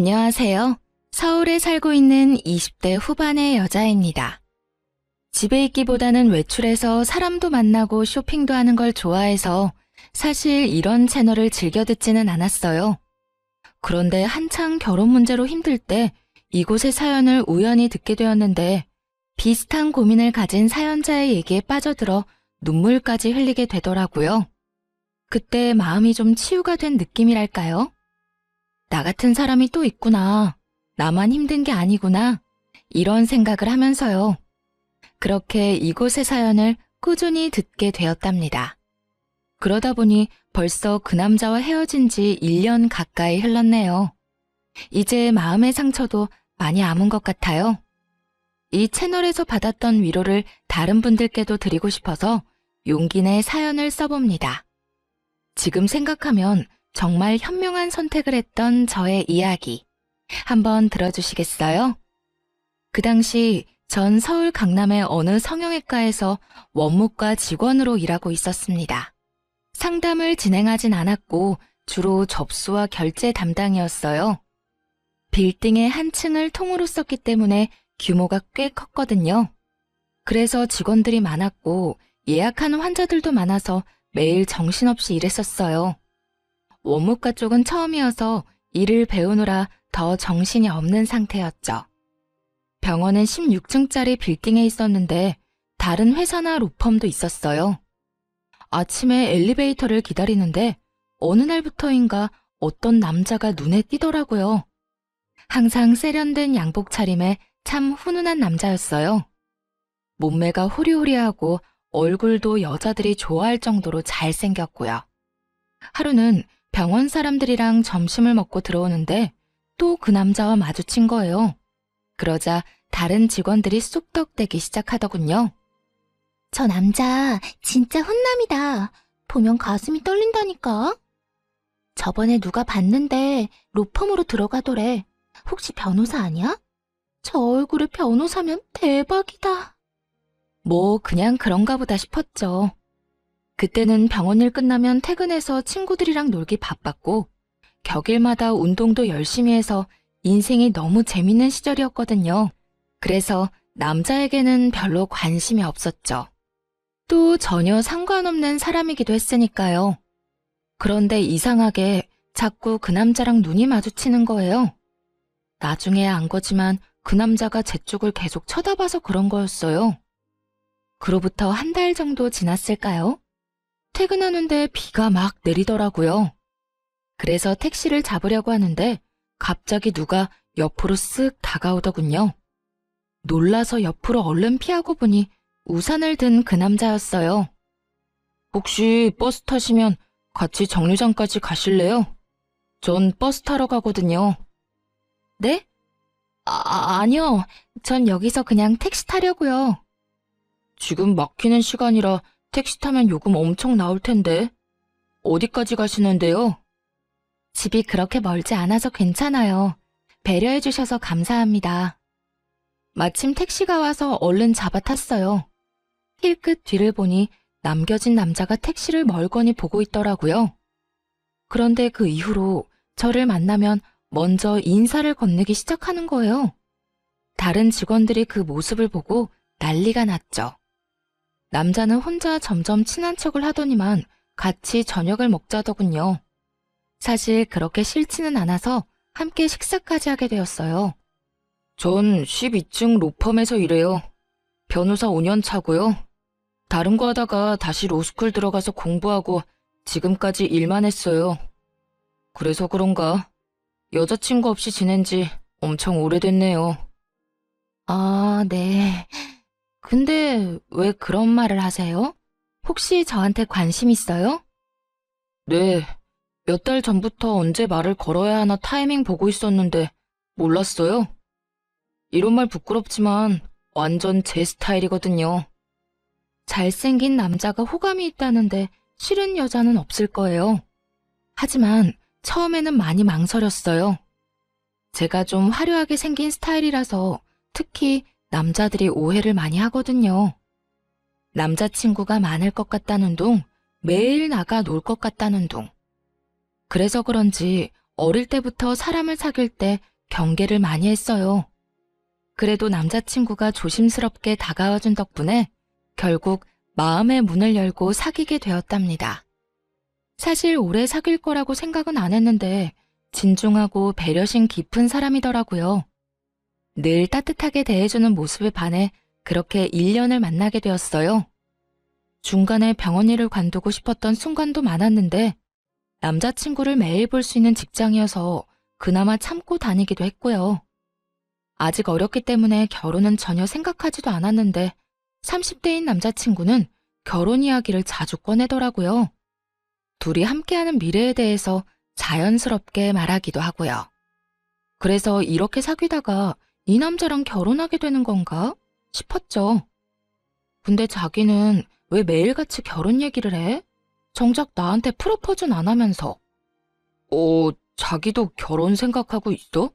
안녕하세요. 서울에 살고 있는 20대 후반의 여자입니다. 집에 있기보다는 외출해서 사람도 만나고 쇼핑도 하는 걸 좋아해서 사실 이런 채널을 즐겨 듣지는 않았어요. 그런데 한창 결혼 문제로 힘들 때 이곳의 사연을 우연히 듣게 되었는데 비슷한 고민을 가진 사연자의 얘기에 빠져들어 눈물까지 흘리게 되더라고요. 그때 마음이 좀 치유가 된 느낌이랄까요? 나 같은 사람이 또 있구나. 나만 힘든 게 아니구나. 이런 생각을 하면서요. 그렇게 이곳의 사연을 꾸준히 듣게 되었답니다. 그러다 보니 벌써 그 남자와 헤어진 지 1년 가까이 흘렀네요. 이제 마음의 상처도 많이 아문 것 같아요. 이 채널에서 받았던 위로를 다른 분들께도 드리고 싶어서 용기 내 사연을 써봅니다. 지금 생각하면 정말 현명한 선택을 했던 저의 이야기. 한번 들어주시겠어요? 그 당시 전 서울 강남의 어느 성형외과에서 원무과 직원으로 일하고 있었습니다. 상담을 진행하진 않았고 주로 접수와 결제 담당이었어요. 빌딩의 한 층을 통으로 썼기 때문에 규모가 꽤 컸거든요. 그래서 직원들이 많았고 예약하는 환자들도 많아서 매일 정신없이 일했었어요. 원무과 쪽은 처음이어서 일을 배우느라 더 정신이 없는 상태였죠. 병원은 16층짜리 빌딩에 있었는데 다른 회사나 로펌도 있었어요. 아침에 엘리베이터를 기다리는데 어느 날부터인가 어떤 남자가 눈에 띄더라고요. 항상 세련된 양복 차림에 참 훈훈한 남자였어요. 몸매가 호리호리하고 얼굴도 여자들이 좋아할 정도로 잘생겼고요. 하루는 병원 사람들이랑 점심을 먹고 들어오는데 또 그 남자와 마주친 거예요. 그러자 다른 직원들이 쑥덕대기 시작하더군요. 저 남자 진짜 훈남이다. 보면 가슴이 떨린다니까. 저번에 누가 봤는데 로펌으로 들어가더래. 혹시 변호사 아니야? 저 얼굴에 변호사면 대박이다. 뭐 그냥 그런가 보다 싶었죠. 그때는 병원 일 끝나면 퇴근해서 친구들이랑 놀기 바빴고 격일마다 운동도 열심히 해서 인생이 너무 재밌는 시절이었거든요. 그래서 남자에게는 별로 관심이 없었죠. 또 전혀 상관없는 사람이기도 했으니까요. 그런데 이상하게 자꾸 그 남자랑 눈이 마주치는 거예요. 나중에 안 거지만 그 남자가 제 쪽을 계속 쳐다봐서 그런 거였어요. 그로부터 한 달 정도 지났을까요? 퇴근하는데 비가 막 내리더라고요. 그래서 택시를 잡으려고 하는데 갑자기 누가 옆으로 쓱 다가오더군요. 놀라서 옆으로 얼른 피하고 보니 우산을 든 그 남자였어요. 혹시 버스 타시면 같이 정류장까지 가실래요? 전 버스 타러 가거든요. 네? 아니요. 전 여기서 그냥 택시 타려고요. 지금 막히는 시간이라 택시 타면 요금 엄청 나올 텐데. 어디까지 가시는데요? 집이 그렇게 멀지 않아서 괜찮아요. 배려해 주셔서 감사합니다. 마침 택시가 와서 얼른 잡아 탔어요. 힐끗 뒤를 보니 남겨진 남자가 택시를 멀거니 보고 있더라고요. 그런데 그 이후로 저를 만나면 먼저 인사를 건네기 시작하는 거예요. 다른 직원들이 그 모습을 보고 난리가 났죠. 남자는 혼자 점점 친한 척을 하더니만 같이 저녁을 먹자더군요. 사실 그렇게 싫지는 않아서 함께 식사까지 하게 되었어요. 전 12층 로펌에서 일해요. 변호사 5년 차고요. 다른 거 하다가 다시 로스쿨 들어가서 공부하고 지금까지 일만 했어요. 그래서 그런가 여자친구 없이 지낸 지 엄청 오래됐네요. 아, 네. 근데 왜 그런 말을 하세요? 혹시 저한테 관심 있어요? 네. 몇 달 전부터 언제 말을 걸어야 하나 타이밍 보고 있었는데 몰랐어요. 이런 말 부끄럽지만 완전 제 스타일이거든요. 잘생긴 남자가 호감이 있다는데 싫은 여자는 없을 거예요. 하지만 처음에는 많이 망설였어요. 제가 좀 화려하게 생긴 스타일이라서 특히 남자들이 오해를 많이 하거든요. 남자친구가 많을 것 같다는 둥, 매일 나가 놀 것 같다는 둥. 그래서 그런지 어릴 때부터 사람을 사귈 때 경계를 많이 했어요. 그래도 남자친구가 조심스럽게 다가와준 덕분에 결국 마음의 문을 열고 사귀게 되었답니다. 사실 오래 사귈 거라고 생각은 안 했는데 진중하고 배려심 깊은 사람이더라고요. 늘 따뜻하게 대해주는 모습에 반해 그렇게 1년을 만나게 되었어요. 중간에 병원 일을 관두고 싶었던 순간도 많았는데 남자친구를 매일 볼 수 있는 직장이어서 그나마 참고 다니기도 했고요. 아직 어렸기 때문에 결혼은 전혀 생각하지도 않았는데 30대인 남자친구는 결혼 이야기를 자주 꺼내더라고요. 둘이 함께하는 미래에 대해서 자연스럽게 말하기도 하고요. 그래서 이렇게 사귀다가 이 남자랑 결혼하게 되는 건가 싶었죠. 근데 자기는 왜 매일같이 결혼 얘기를 해? 정작 나한테 프로포즈는 안 하면서. 자기도 결혼 생각하고 있어?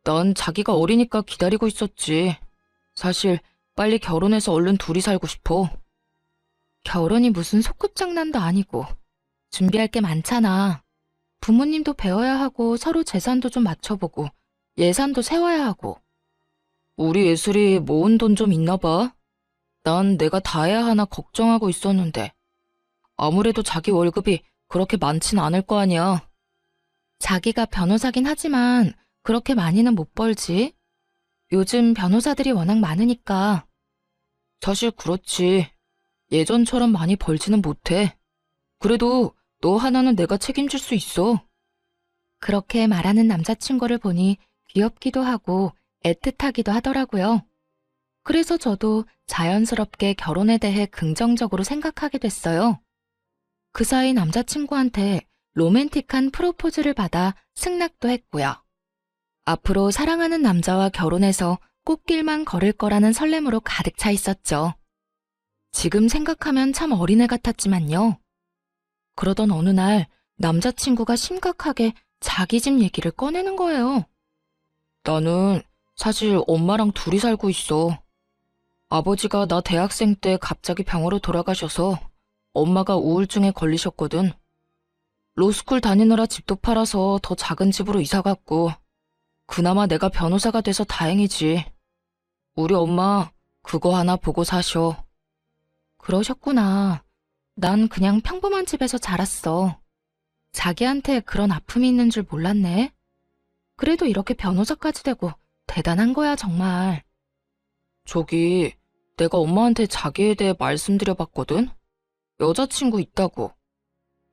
난 자기가 어리니까 기다리고 있었지. 사실 빨리 결혼해서 얼른 둘이 살고 싶어. 결혼이 무슨 소꿉장난도 아니고 준비할 게 많잖아. 부모님도 배워야 하고 서로 재산도 좀 맞춰보고 예산도 세워야 하고. 우리 예슬이 모은 돈 좀 있나 봐. 난 내가 다 해야 하나 걱정하고 있었는데 아무래도 자기 월급이 그렇게 많진 않을 거 아니야. 자기가 변호사긴 하지만 그렇게 많이는 못 벌지. 요즘 변호사들이 워낙 많으니까. 사실 그렇지. 예전처럼 많이 벌지는 못해. 그래도 너 하나는 내가 책임질 수 있어. 그렇게 말하는 남자친구를 보니 귀엽기도 하고 애틋하기도 하더라고요. 그래서 저도 자연스럽게 결혼에 대해 긍정적으로 생각하게 됐어요. 그 사이 남자친구한테 로맨틱한 프로포즈를 받아 승낙도 했고요. 앞으로 사랑하는 남자와 결혼해서 꽃길만 걸을 거라는 설렘으로 가득 차 있었죠. 지금 생각하면 참 어린애 같았지만요. 그러던 어느 날 남자친구가 심각하게 자기 집 얘기를 꺼내는 거예요. 나는 사실 엄마랑 둘이 살고 있어. 아버지가 나 대학생 때 갑자기 병으로 돌아가셔서 엄마가 우울증에 걸리셨거든. 로스쿨 다니느라 집도 팔아서 더 작은 집으로 이사 갔고 그나마 내가 변호사가 돼서 다행이지. 우리 엄마 그거 하나 보고 사셔. 그러셨구나. 난 그냥 평범한 집에서 자랐어. 자기한테 그런 아픔이 있는 줄 몰랐네. 그래도 이렇게 변호사까지 되고 대단한 거야, 정말. 저기, 내가 엄마한테 자기에 대해 말씀드려봤거든? 여자친구 있다고.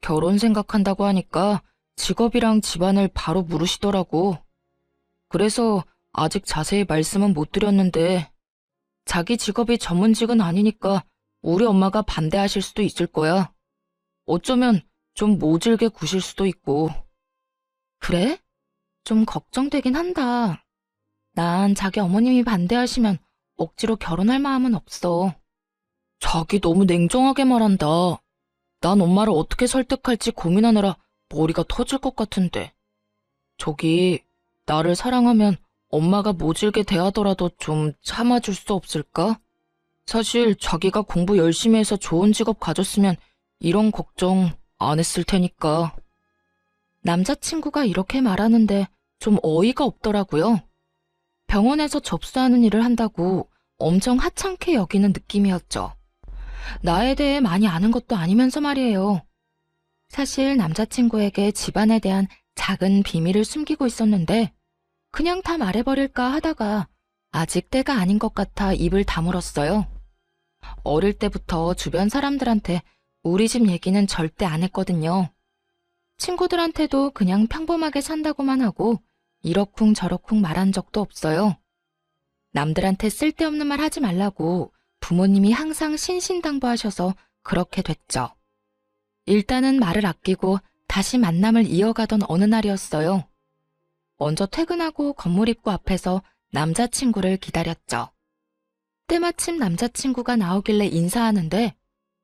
결혼 생각한다고 하니까 직업이랑 집안을 바로 물으시더라고. 그래서 아직 자세히 말씀은 못 드렸는데 자기 직업이 전문직은 아니니까 우리 엄마가 반대하실 수도 있을 거야. 어쩌면 좀 모질게 구실 수도 있고. 그래? 좀 걱정되긴 한다. 난 자기 어머님이 반대하시면 억지로 결혼할 마음은 없어. 자기 너무 냉정하게 말한다. 난 엄마를 어떻게 설득할지 고민하느라 머리가 터질 것 같은데. 저기, 나를 사랑하면 엄마가 모질게 대하더라도 좀 참아줄 수 없을까? 사실 자기가 공부 열심히 해서 좋은 직업 가졌으면 이런 걱정 안 했을 테니까. 남자친구가 이렇게 말하는데 좀 어이가 없더라고요. 병원에서 접수하는 일을 한다고 엄청 하찮게 여기는 느낌이었죠. 나에 대해 많이 아는 것도 아니면서 말이에요. 사실 남자친구에게 집안에 대한 작은 비밀을 숨기고 있었는데 그냥 다 말해버릴까 하다가 아직 때가 아닌 것 같아 입을 다물었어요. 어릴 때부터 주변 사람들한테 우리 집 얘기는 절대 안 했거든요. 친구들한테도 그냥 평범하게 산다고만 하고 이러쿵저러쿵 말한 적도 없어요. 남들한테 쓸데없는 말 하지 말라고 부모님이 항상 신신당부하셔서 그렇게 됐죠. 일단은 말을 아끼고 다시 만남을 이어가던 어느 날이었어요. 먼저 퇴근하고 건물 입구 앞에서 남자친구를 기다렸죠. 때마침 남자친구가 나오길래 인사하는데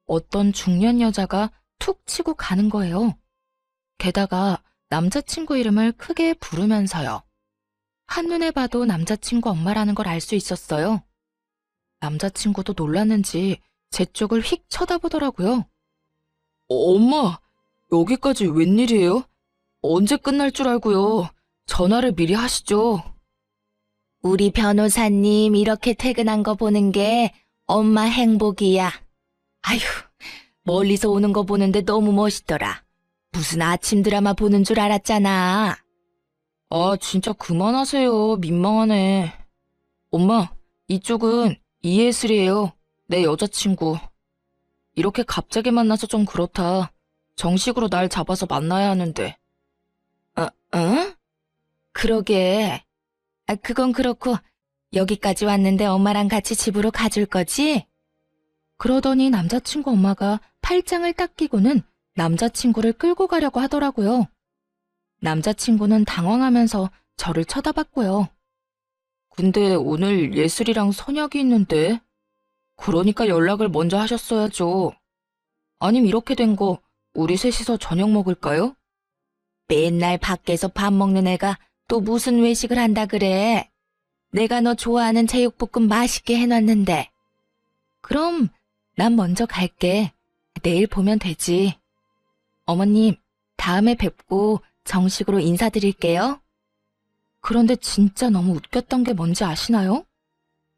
어떤 중년 여자가 툭 치고 가는 거예요. 게다가 남자친구 이름을 크게 부르면서요. 한눈에 봐도 남자친구 엄마라는 걸 알 수 있었어요. 남자친구도 놀랐는지 제 쪽을 휙 쳐다보더라고요. 엄마, 여기까지 웬일이에요? 언제 끝날 줄 알고요. 전화를 미리 하시죠. 우리 변호사님 이렇게 퇴근한 거 보는 게 엄마 행복이야. 아휴, 멀리서 오는 거 보는데 너무 멋있더라. 무슨 아침 드라마 보는 줄 알았잖아. 아, 진짜 그만하세요. 민망하네. 엄마, 이쪽은 이예슬이에요. 내 여자친구. 이렇게 갑자기 만나서 좀 그렇다. 정식으로 날 잡아서 만나야 하는데. 응? 그러게. 그건 그렇고 여기까지 왔는데 엄마랑 같이 집으로 가줄 거지? 그러더니 남자친구 엄마가 팔짱을 딱 끼고는 남자친구를 끌고 가려고 하더라고요. 남자친구는 당황하면서 저를 쳐다봤고요. 근데 오늘 예슬이랑 선약이 있는데? 그러니까 연락을 먼저 하셨어야죠. 아님 이렇게 된 거 우리 셋이서 저녁 먹을까요? 맨날 밖에서 밥 먹는 애가 또 무슨 외식을 한다 그래. 내가 너 좋아하는 제육볶음 맛있게 해놨는데. 그럼 난 먼저 갈게. 내일 보면 되지. 어머님, 다음에 뵙고 정식으로 인사드릴게요. 그런데 진짜 너무 웃겼던 게 뭔지 아시나요?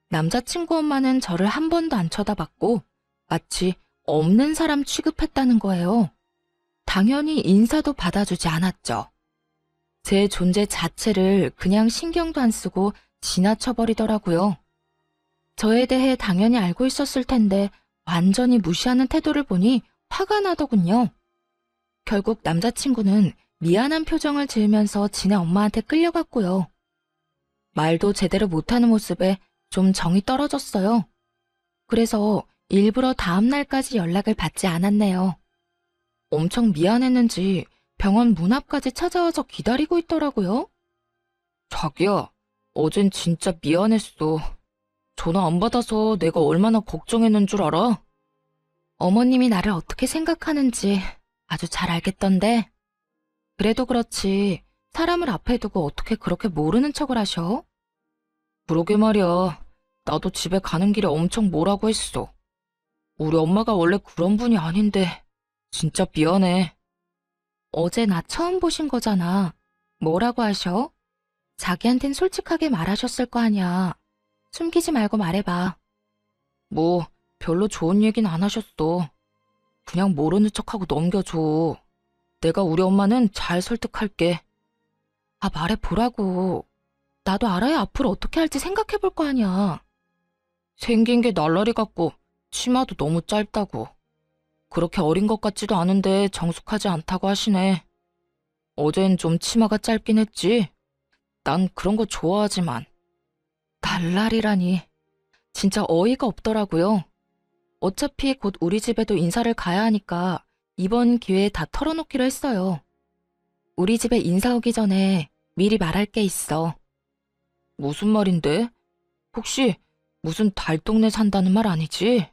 남자친구 엄마는 저를 한 번도 안 쳐다봤고 마치 없는 사람 취급했다는 거예요. 당연히 인사도 받아주지 않았죠. 제 존재 자체를 그냥 신경도 안 쓰고 지나쳐버리더라고요. 저에 대해 당연히 알고 있었을 텐데 완전히 무시하는 태도를 보니 화가 나더군요. 결국 남자친구는 미안한 표정을 지으면서 지네 엄마한테 끌려갔고요. 말도 제대로 못하는 모습에 좀 정이 떨어졌어요. 그래서 일부러 다음 날까지 연락을 받지 않았네요. 엄청 미안했는지 병원 문 앞까지 찾아와서 기다리고 있더라고요. 자기야, 어젠 진짜 미안했어. 전화 안 받아서 내가 얼마나 걱정했는 줄 알아? 어머님이 나를 어떻게 생각하는지 아주 잘 알겠던데. 그래도 그렇지 사람을 앞에 두고 어떻게 그렇게 모르는 척을 하셔? 그러게 말이야. 나도 집에 가는 길에 엄청 뭐라고 했어. 우리 엄마가 원래 그런 분이 아닌데 진짜 미안해. 어제 나 처음 보신 거잖아. 뭐라고 하셔? 자기한텐 솔직하게 말하셨을 거 아니야. 숨기지 말고 말해봐. 뭐 별로 좋은 얘기는 안 하셨어. 그냥 모르는 척하고 넘겨줘. 내가 우리 엄마는 잘 설득할게. 아, 말해보라고. 나도 알아야 앞으로 어떻게 할지 생각해볼 거 아니야. 생긴 게 날라리 같고 치마도 너무 짧다고. 그렇게 어린 것 같지도 않은데 정숙하지 않다고 하시네. 어젠 좀 치마가 짧긴 했지. 난 그런 거 좋아하지만. 날라리라니. 진짜 어이가 없더라고요. 어차피 곧 우리 집에도 인사를 가야 하니까 이번 기회에 다 털어놓기로 했어요. 우리 집에 인사 오기 전에 미리 말할 게 있어. 무슨 말인데? 혹시 무슨 달동네 산다는 말 아니지?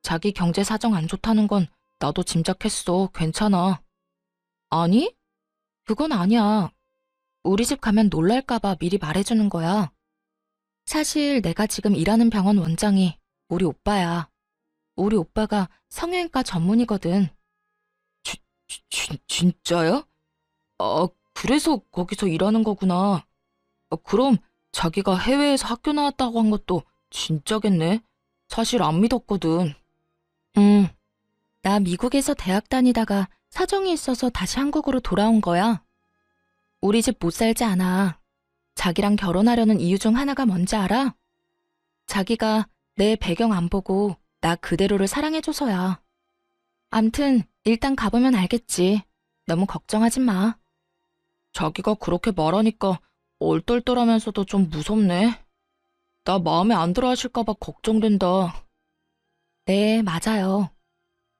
자기 경제 사정 안 좋다는 건 나도 짐작했어. 괜찮아. 아니? 그건 아니야. 우리 집 가면 놀랄까봐 미리 말해주는 거야. 사실 내가 지금 일하는 병원 원장이 우리 오빠야. 우리 오빠가 성형외과 전문이거든. 진짜야? 아, 그래서 거기서 일하는 거구나. 그럼 자기가 해외에서 학교 나왔다고 한 것도 진짜겠네. 사실 안 믿었거든. 응. 나 미국에서 대학 다니다가 사정이 있어서 다시 한국으로 돌아온 거야. 우리 집 못 살지 않아. 자기랑 결혼하려는 이유 중 하나가 뭔지 알아? 자기가 내 배경 안 보고 나 그대로를 사랑해줘서야. 암튼 일단 가보면 알겠지. 너무 걱정하지 마. 자기가 그렇게 말하니까 얼떨떨하면서도 좀 무섭네. 나 마음에 안 들어 하실까봐 걱정된다. 네, 맞아요.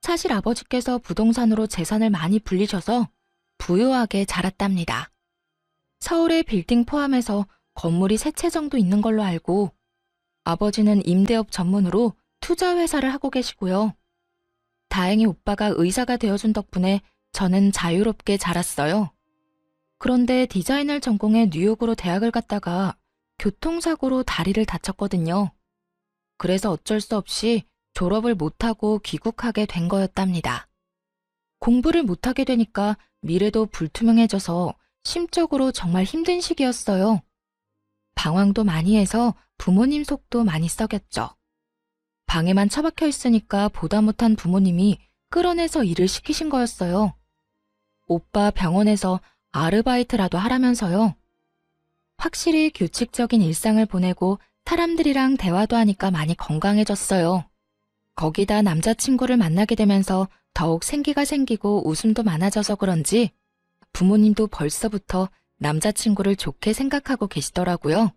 사실 아버지께서 부동산으로 재산을 많이 불리셔서 부유하게 자랐답니다. 서울의 빌딩 포함해서 건물이 3채 정도 있는 걸로 알고 아버지는 임대업 전문으로 투자회사를 하고 계시고요. 다행히 오빠가 의사가 되어준 덕분에 저는 자유롭게 자랐어요. 그런데 디자인을 전공해 뉴욕으로 대학을 갔다가 교통사고로 다리를 다쳤거든요. 그래서 어쩔 수 없이 졸업을 못하고 귀국하게 된 거였답니다. 공부를 못하게 되니까 미래도 불투명해져서 심적으로 정말 힘든 시기였어요. 방황도 많이 해서 부모님 속도 많이 썩였죠. 방에만 처박혀 있으니까 보다 못한 부모님이 끌어내서 일을 시키신 거였어요. 오빠 병원에서 아르바이트라도 하라면서요. 확실히 규칙적인 일상을 보내고 사람들이랑 대화도 하니까 많이 건강해졌어요. 거기다 남자친구를 만나게 되면서 더욱 생기가 생기고 웃음도 많아져서 그런지 부모님도 벌써부터 남자친구를 좋게 생각하고 계시더라고요.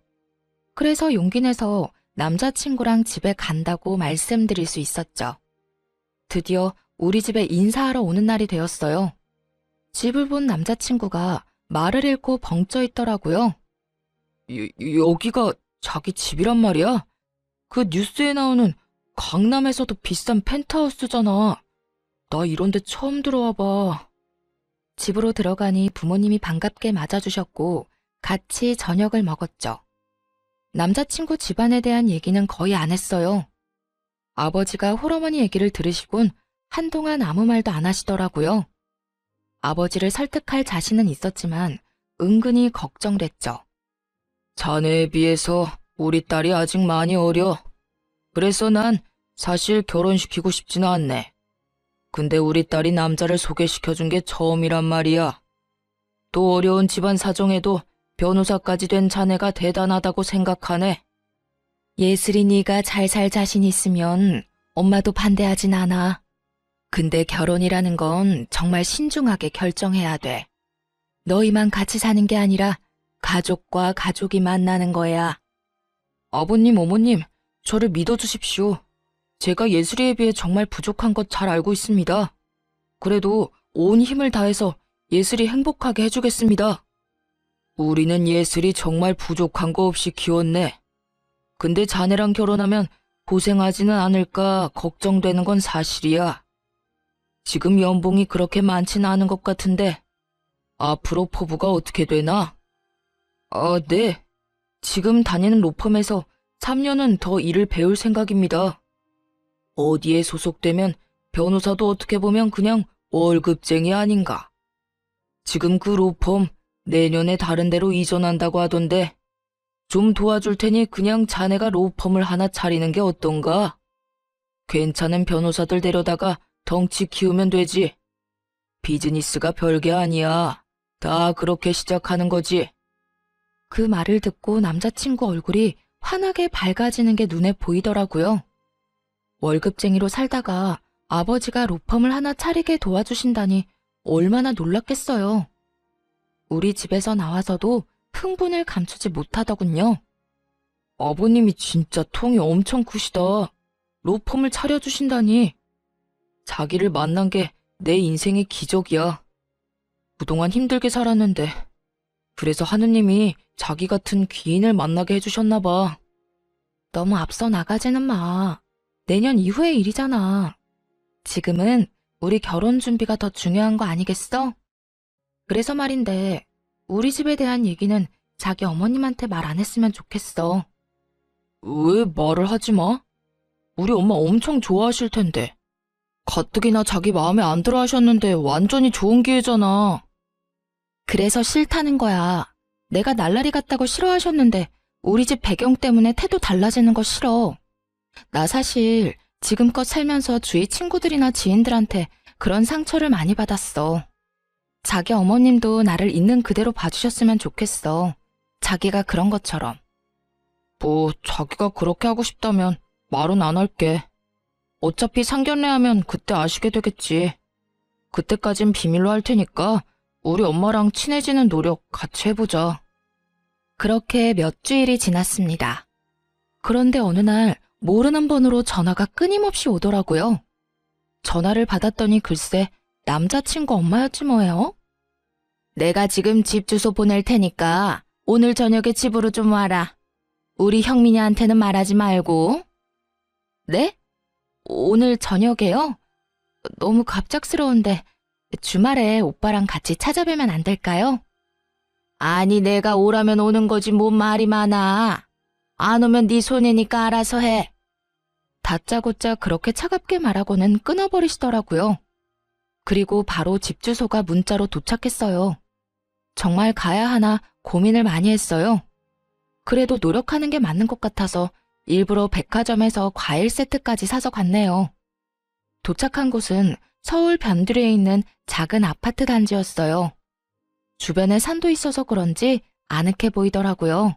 그래서 용기 내서 남자친구랑 집에 간다고 말씀드릴 수 있었죠. 드디어 우리 집에 인사하러 오는 날이 되었어요. 집을 본 남자친구가 말을 잃고 벙쪄 있더라고요. 여기가 자기 집이란 말이야? 그 뉴스에 나오는 강남에서도 비싼 펜트하우스잖아. 나 이런 데 처음 들어와 봐. 집으로 들어가니 부모님이 반갑게 맞아주셨고 같이 저녁을 먹었죠. 남자친구 집안에 대한 얘기는 거의 안 했어요. 아버지가 홀어머니 얘기를 들으시곤 한동안 아무 말도 안 하시더라고요. 아버지를 설득할 자신은 있었지만 은근히 걱정됐죠. 자네에 비해서 우리 딸이 아직 많이 어려. 그래서 난 사실 결혼시키고 싶지는 않네. 근데 우리 딸이 남자를 소개시켜준 게 처음이란 말이야. 또 어려운 집안 사정에도 변호사까지 된 자네가 대단하다고 생각하네. 예슬이 네가 잘 살 자신 있으면 엄마도 반대하진 않아. 근데 결혼이라는 건 정말 신중하게 결정해야 돼. 너희만 같이 사는 게 아니라 가족과 가족이 만나는 거야. 아버님, 어머님, 저를 믿어주십시오. 제가 예슬이에 비해 정말 부족한 것 잘 알고 있습니다. 그래도 온 힘을 다해서 예슬이 행복하게 해주겠습니다. 우리는 예슬이 정말 부족한 거 없이 키웠네. 근데 자네랑 결혼하면 고생하지는 않을까 걱정되는 건 사실이야. 지금 연봉이 그렇게 많지는 않은 것 같은데 앞으로 포부가 어떻게 되나? 네. 지금 다니는 로펌에서 3년은 더 일을 배울 생각입니다. 어디에 소속되면 변호사도 어떻게 보면 그냥 월급쟁이 아닌가. 지금 그 로펌 내년에 다른 데로 이전한다고 하던데 좀 도와줄 테니 그냥 자네가 로펌을 하나 차리는 게 어떤가? 괜찮은 변호사들 데려다가 덩치 키우면 되지. 비즈니스가 별게 아니야. 다 그렇게 시작하는 거지. 그 말을 듣고 남자친구 얼굴이 환하게 밝아지는 게 눈에 보이더라고요. 월급쟁이로 살다가 아버지가 로펌을 하나 차리게 도와주신다니 얼마나 놀랐겠어요. 우리 집에서 나와서도 흥분을 감추지 못하더군요. 아버님이 진짜 통이 엄청 크시다. 로펌을 차려주신다니. 자기를 만난 게 내 인생의 기적이야. 그동안 힘들게 살았는데 그래서 하느님이 자기 같은 귀인을 만나게 해주셨나 봐. 너무 앞서 나가지는 마. 내년 이후의 일이잖아. 지금은 우리 결혼 준비가 더 중요한 거 아니겠어? 그래서 말인데 우리 집에 대한 얘기는 자기 어머님한테 말 안 했으면 좋겠어. 왜 말을 하지 마? 우리 엄마 엄청 좋아하실 텐데. 가뜩이나 자기 마음에 안 들어 하셨는데 완전히 좋은 기회잖아. 그래서 싫다는 거야. 내가 날라리 같다고 싫어하셨는데 우리 집 배경 때문에 태도 달라지는 거 싫어. 나 사실 지금껏 살면서 주위 친구들이나 지인들한테 그런 상처를 많이 받았어. 자기 어머님도 나를 있는 그대로 봐주셨으면 좋겠어. 자기가 그런 것처럼. 뭐 자기가 그렇게 하고 싶다면 말은 안 할게. 어차피 상견례하면 그때 아시게 되겠지. 그때까진 비밀로 할 테니까 우리 엄마랑 친해지는 노력 같이 해보자. 그렇게 몇 주일이 지났습니다. 그런데 어느 날 모르는 번호로 전화가 끊임없이 오더라고요. 전화를 받았더니 글쎄 남자친구 엄마였지 뭐예요. 내가 지금 집 주소 보낼 테니까 오늘 저녁에 집으로 좀 와라. 우리 형민이한테는 말하지 말고. 네? 오늘 저녁에요? 너무 갑작스러운데 주말에 오빠랑 같이 찾아뵈면 안 될까요? 아니 내가 오라면 오는 거지 뭔 말이 많아. 안 오면 네 손해니까 알아서 해. 다짜고짜 그렇게 차갑게 말하고는 끊어버리시더라고요. 그리고 바로 집 주소가 문자로 도착했어요. 정말 가야 하나 고민을 많이 했어요. 그래도 노력하는 게 맞는 것 같아서 일부러 백화점에서 과일 세트까지 사서 갔네요. 도착한 곳은 서울 변두리에 있는 작은 아파트 단지였어요. 주변에 산도 있어서 그런지 아늑해 보이더라고요.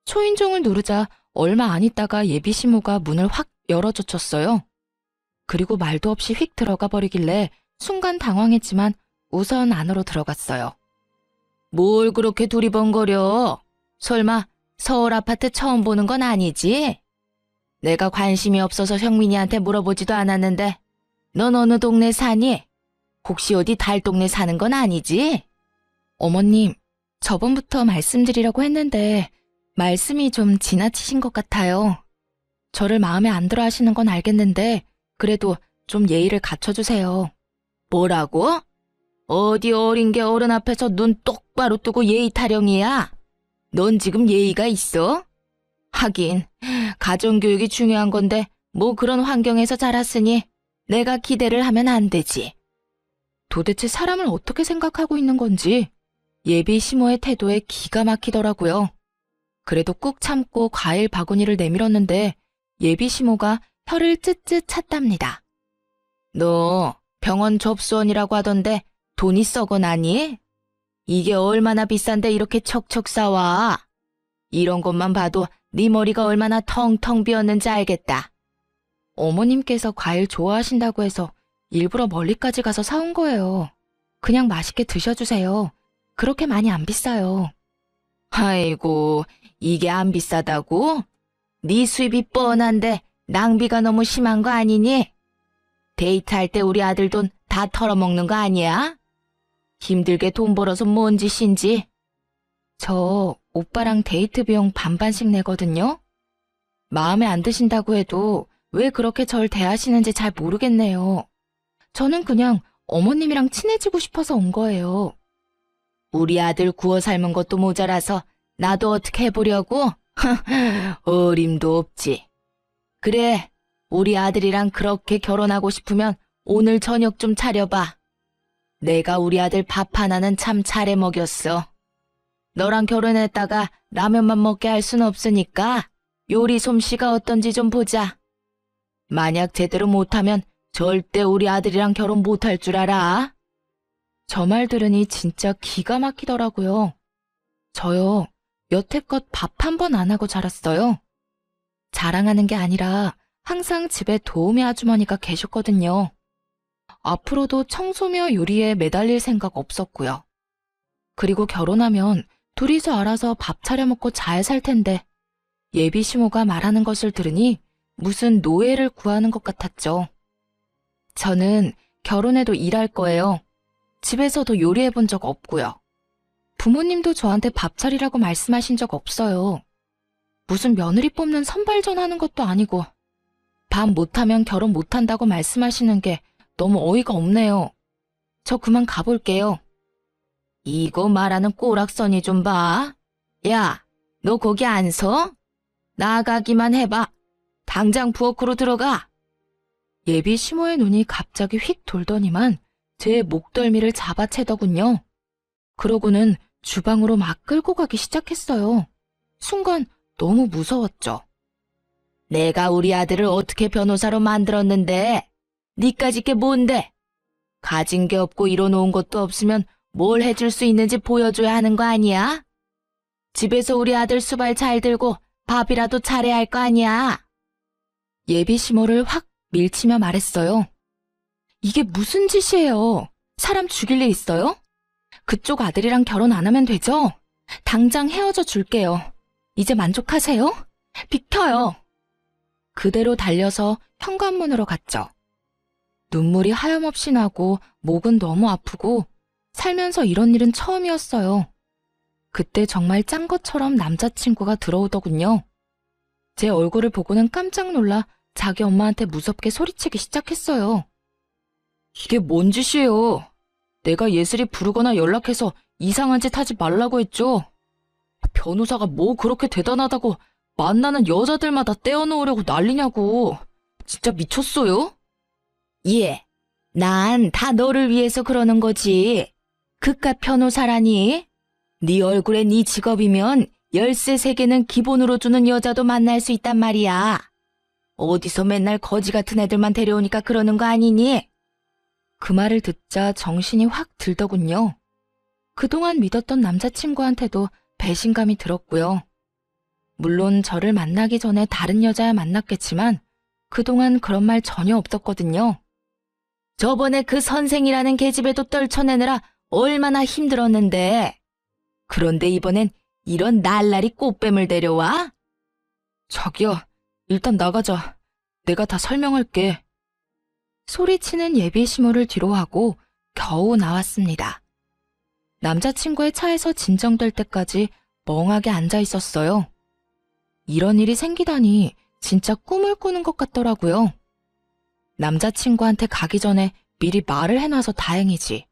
초인종을 누르자 얼마 안 있다가 예비 시모가 문을 확 열어젖혔어요. 그리고 말도 없이 휙 들어가 버리길래 순간 당황했지만 우선 안으로 들어갔어요. 뭘 그렇게 두리번거려? 설마 서울 아파트 처음 보는 건 아니지? 내가 관심이 없어서 형민이한테 물어보지도 않았는데 넌 어느 동네 사니? 혹시 어디 달동네 사는 건 아니지? 어머님, 저번부터 말씀드리려고 했는데 말씀이 좀 지나치신 것 같아요. 저를 마음에 안 들어 하시는 건 알겠는데 그래도 좀 예의를 갖춰주세요. 뭐라고? 어디 어린 게 어른 앞에서 눈 똑바로 뜨고 예의 타령이야? 넌 지금 예의가 있어? 하긴 가정교육이 중요한 건데 뭐 그런 환경에서 자랐으니 내가 기대를 하면 안 되지. 도대체 사람을 어떻게 생각하고 있는 건지 예비 시모의 태도에 기가 막히더라고요. 그래도 꾹 참고 과일 바구니를 내밀었는데 예비 시모가 혀를 쯧쯧 찼답니다. 너 병원 접수원이라고 하던데 돈이 썩어나니? 이게 얼마나 비싼데 이렇게 척척 싸와? 이런 것만 봐도 네 머리가 얼마나 텅텅 비었는지 알겠다. 어머님께서 과일 좋아하신다고 해서 일부러 멀리까지 가서 사온 거예요. 그냥 맛있게 드셔주세요. 그렇게 많이 안 비싸요. 아이고, 이게 안 비싸다고? 네 수입이 뻔한데 낭비가 너무 심한 거 아니니? 데이트할 때 우리 아들 돈 다 털어먹는 거 아니야? 힘들게 돈 벌어서 뭔 짓인지. 저 오빠랑 데이트 비용 반반씩 내거든요. 마음에 안 드신다고 해도 왜 그렇게 절 대하시는지 잘 모르겠네요. 저는 그냥 어머님이랑 친해지고 싶어서 온 거예요. 우리 아들 구워 삶은 것도 모자라서 나도 어떻게 해보려고? 어림도 없지. 그래, 우리 아들이랑 그렇게 결혼하고 싶으면 오늘 저녁 좀 차려봐. 내가 우리 아들 밥 하나는 참 잘해 먹였어. 너랑 결혼했다가 라면만 먹게 할 순 없으니까 요리 솜씨가 어떤지 좀 보자. 만약 제대로 못하면 절대 우리 아들이랑 결혼 못할 줄 알아. 저 말 들으니 진짜 기가 막히더라고요. 저요, 여태껏 밥 한 번 안 하고 자랐어요. 자랑하는 게 아니라 항상 집에 도우미 아주머니가 계셨거든요. 앞으로도 청소며 요리에 매달릴 생각 없었고요. 그리고 결혼하면 둘이서 알아서 밥 차려 먹고 잘 살 텐데 예비 시모가 말하는 것을 들으니 무슨 노예를 구하는 것 같았죠. 저는 결혼해도 일할 거예요. 집에서도 요리해 본 적 없고요. 부모님도 저한테 밥 차리라고 말씀하신 적 없어요. 무슨 며느리 뽑는 선발전 하는 것도 아니고 밥 못하면 결혼 못한다고 말씀하시는 게 너무 어이가 없네요. 저 그만 가볼게요. 이거 말하는 꼬락서니 좀 봐. 야, 너 거기 안 서? 나가기만 해봐. 당장 부엌으로 들어가. 예비 시모의 눈이 갑자기 휙 돌더니만 제 목덜미를 잡아채더군요. 그러고는 주방으로 막 끌고 가기 시작했어요. 순간 너무 무서웠죠. 내가 우리 아들을 어떻게 변호사로 만들었는데 니까짓 게 뭔데? 가진 게 없고 이뤄놓은 것도 없으면 뭘 해줄 수 있는지 보여줘야 하는 거 아니야? 집에서 우리 아들 수발 잘 들고 밥이라도 잘해야 할 거 아니야? 예비 시모를 확 밀치며 말했어요. 이게 무슨 짓이에요? 사람 죽일 일 있어요? 그쪽 아들이랑 결혼 안 하면 되죠? 당장 헤어져 줄게요. 이제 만족하세요? 비켜요. 그대로 달려서 현관문으로 갔죠. 눈물이 하염없이 나고 목은 너무 아프고 살면서 이런 일은 처음이었어요. 그때 정말 짠 것처럼 남자친구가 들어오더군요. 제 얼굴을 보고는 깜짝 놀라 자기 엄마한테 무섭게 소리치기 시작했어요. 이게 뭔 짓이에요? 내가 예슬이 부르거나 연락해서 이상한 짓 하지 말라고 했죠? 변호사가 뭐 그렇게 대단하다고 만나는 여자들마다 떼어놓으려고 난리냐고. 진짜 미쳤어요? 예, 난 다 너를 위해서 그러는 거지. 그깟 변호사라니. 네 얼굴에 네 직업이면 열쇠 3개는 기본으로 주는 여자도 만날 수 있단 말이야. 어디서 맨날 거지 같은 애들만 데려오니까 그러는 거 아니니? 그 말을 듣자 정신이 확 들더군요. 그동안 믿었던 남자친구한테도 배신감이 들었고요. 물론 저를 만나기 전에 다른 여자야 만났겠지만 그동안 그런 말 전혀 없었거든요. 저번에 그 선생이라는 계집애도 떨쳐내느라 얼마나 힘들었는데. 그런데 이번엔 이런 날라리 꽃뱀을 데려와? 자기야, 일단 나가자. 내가 다 설명할게. 소리치는 예비 시모를 뒤로 하고 겨우 나왔습니다. 남자친구의 차에서 진정될 때까지 멍하게 앉아 있었어요. 이런 일이 생기다니 진짜 꿈을 꾸는 것 같더라고요. 남자친구한테 가기 전에 미리 말을 해놔서 다행이지.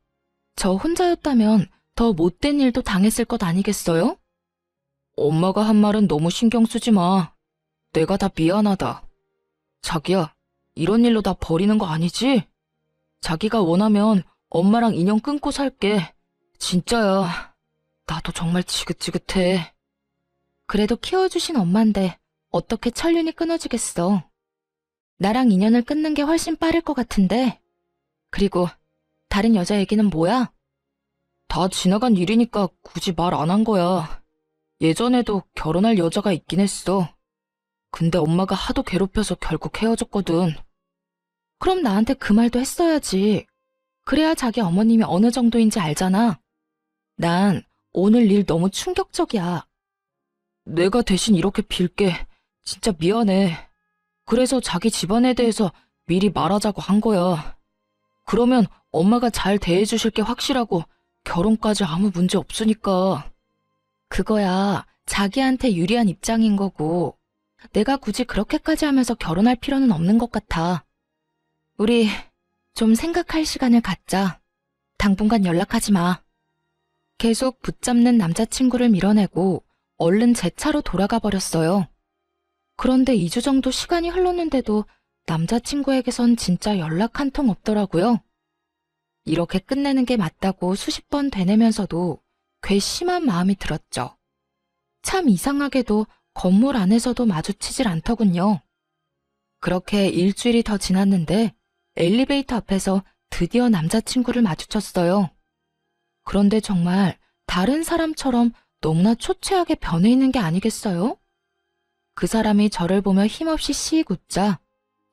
저 혼자였다면 더 못된 일도 당했을 것 아니겠어요? 엄마가 한 말은 너무 신경 쓰지 마. 내가 다 미안하다. 자기야, 이런 일로 나 버리는 거 아니지? 자기가 원하면 엄마랑 인연 끊고 살게. 진짜야. 나도 정말 지긋지긋해. 그래도 키워주신 엄만데 어떻게 천륜이 끊어지겠어. 나랑 인연을 끊는 게 훨씬 빠를 것 같은데. 그리고 다른 여자 얘기는 뭐야? 다 지나간 일이니까 굳이 말 안 한 거야. 예전에도 결혼할 여자가 있긴 했어. 근데 엄마가 하도 괴롭혀서 결국 헤어졌거든. 그럼 나한테 그 말도 했어야지. 그래야 자기 어머님이 어느 정도인지 알잖아. 난 오늘 일 너무 충격적이야. 내가 대신 이렇게 빌게. 진짜 미안해. 그래서 자기 집안에 대해서 미리 말하자고 한 거야. 그러면 엄마가 잘 대해주실 게 확실하고 결혼까지 아무 문제 없으니까. 그거야 자기한테 유리한 입장인 거고 내가 굳이 그렇게까지 하면서 결혼할 필요는 없는 것 같아. 우리 좀 생각할 시간을 갖자. 당분간 연락하지 마. 계속 붙잡는 남자친구를 밀어내고 얼른 제 차로 돌아가 버렸어요. 그런데 2주 정도 시간이 흘렀는데도 남자친구에게선 진짜 연락 한 통 없더라고요. 이렇게 끝내는 게 맞다고 수십 번 되뇌면서도 괘씸한 마음이 들었죠. 참 이상하게도 건물 안에서도 마주치질 않더군요. 그렇게 일주일이 더 지났는데 엘리베이터 앞에서 드디어 남자친구를 마주쳤어요. 그런데 정말 다른 사람처럼 너무나 초췌하게 변해 있는 게 아니겠어요? 그 사람이 저를 보며 힘없이 씩 웃자